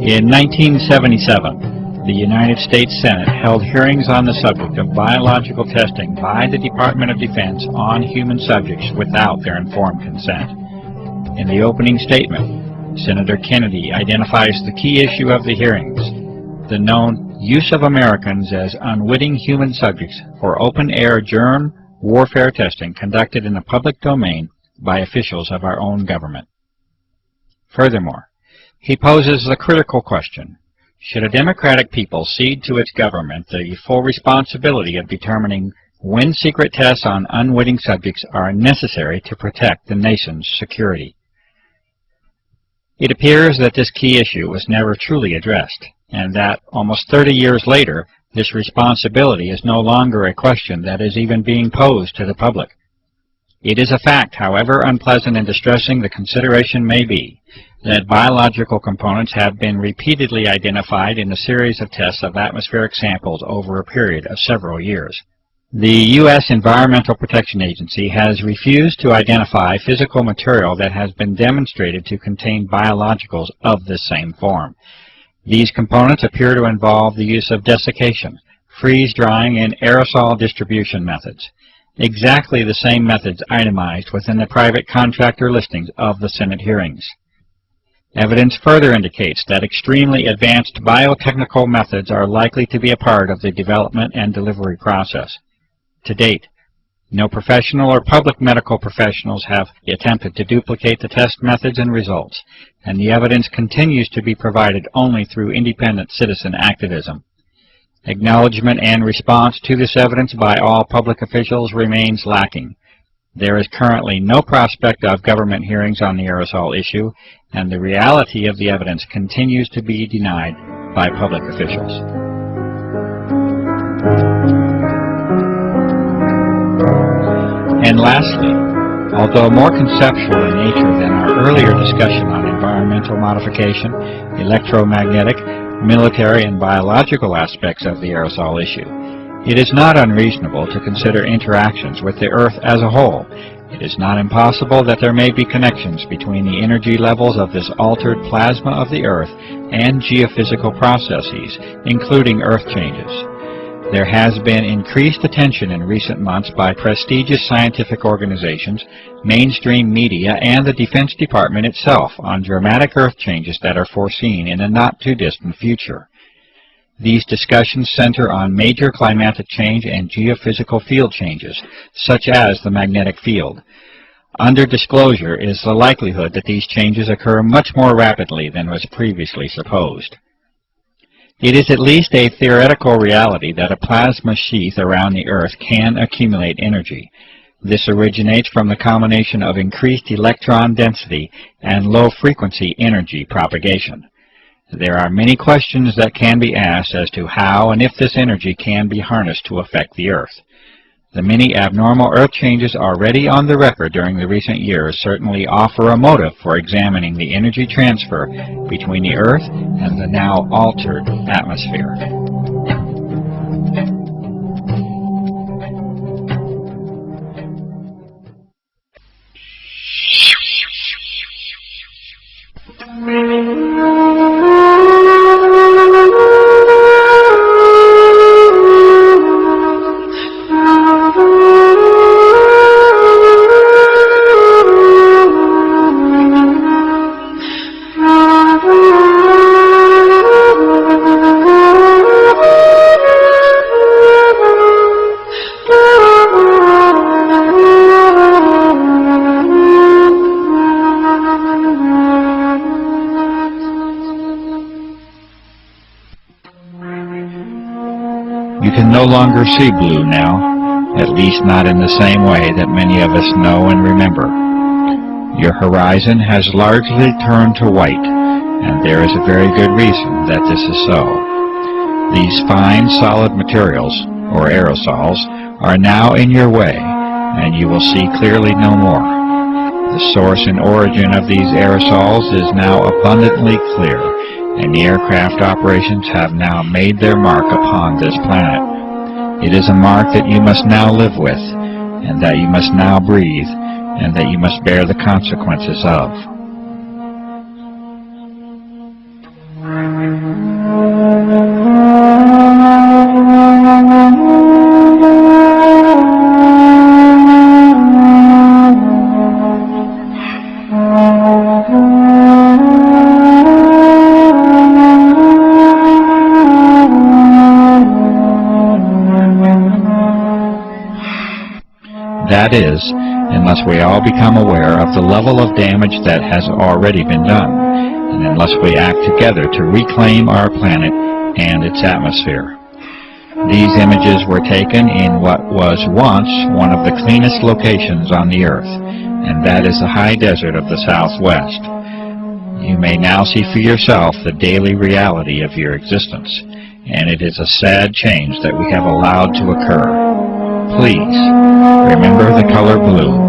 In 1977, the United States Senate held hearings on the subject of biological testing by the Department of Defense on human subjects without their informed consent. In the opening statement, Senator Kennedy identifies the key issue of the hearings, the known use of Americans as unwitting human subjects for open-air germ warfare testing conducted in the public domain by officials of our own government. Furthermore, he poses the critical question, should a democratic people cede to its government the full responsibility of determining when secret tests on unwitting subjects are necessary to protect the nation's security? It appears that this key issue was never truly addressed, and that almost 30 years later, this responsibility is no longer a question that is even being posed to the public. It is a fact, however unpleasant and distressing the consideration may be, that biological components have been repeatedly identified in a series of tests of atmospheric samples over a period of several years. The U.S. Environmental Protection Agency has refused to identify physical material that has been demonstrated to contain biologicals of this same form. These components appear to involve the use of desiccation, freeze-drying, and aerosol distribution methods, exactly the same methods itemized within the private contractor listings of the Senate hearings. Evidence further indicates that extremely advanced biotechnical methods are likely to be a part of the development and delivery process. To date, no professional or public medical professionals have attempted to duplicate the test methods and results, and the evidence continues to be provided only through independent citizen activism. Acknowledgement and response to this evidence by all public officials remains lacking. There is currently no prospect of government hearings on the aerosol issue, and the reality of the evidence continues to be denied by public officials. And lastly, although more conceptual in nature than our earlier discussion on environmental modification, electromagnetic, military, and biological aspects of the aerosol issue, it is not unreasonable to consider interactions with the Earth as a whole. It is not impossible that there may be connections between the energy levels of this altered plasma of the Earth and geophysical processes, including Earth changes. There has been increased attention in recent months by prestigious scientific organizations, mainstream media, and the Defense Department itself on dramatic Earth changes that are foreseen in a not-too-distant future. These discussions center on major climatic change and geophysical field changes, such as the magnetic field. Under disclosure is the likelihood that these changes occur much more rapidly than was previously supposed. It is at least a theoretical reality that a plasma sheath around the Earth can accumulate energy. This originates from the combination of increased electron density and low-frequency energy propagation. There are many questions that can be asked as to how and if this energy can be harnessed to affect the Earth. The many abnormal Earth changes already on the record during the recent years certainly offer a motive for examining the energy transfer between the Earth and the now altered atmosphere. You can no longer see blue now, at least not in the same way that many of us know and remember. Your horizon has largely turned to white, and there is a very good reason that this is so. These fine, solid materials, or aerosols, are now in your way, and you will see clearly no more. The source and origin of these aerosols is now abundantly clear, and the aircraft operations have now made their mark upon this planet. It is a mark that you must now live with, and that you must now breathe, and that you must bear the consequences of. That is, unless we all become aware of the level of damage that has already been done, and unless we act together to reclaim our planet and its atmosphere. These images were taken in what was once one of the cleanest locations on the Earth, and that is the high desert of the Southwest. You may now see for yourself the daily reality of your existence, and it is a sad change that we have allowed to occur. Please, remember the color blue.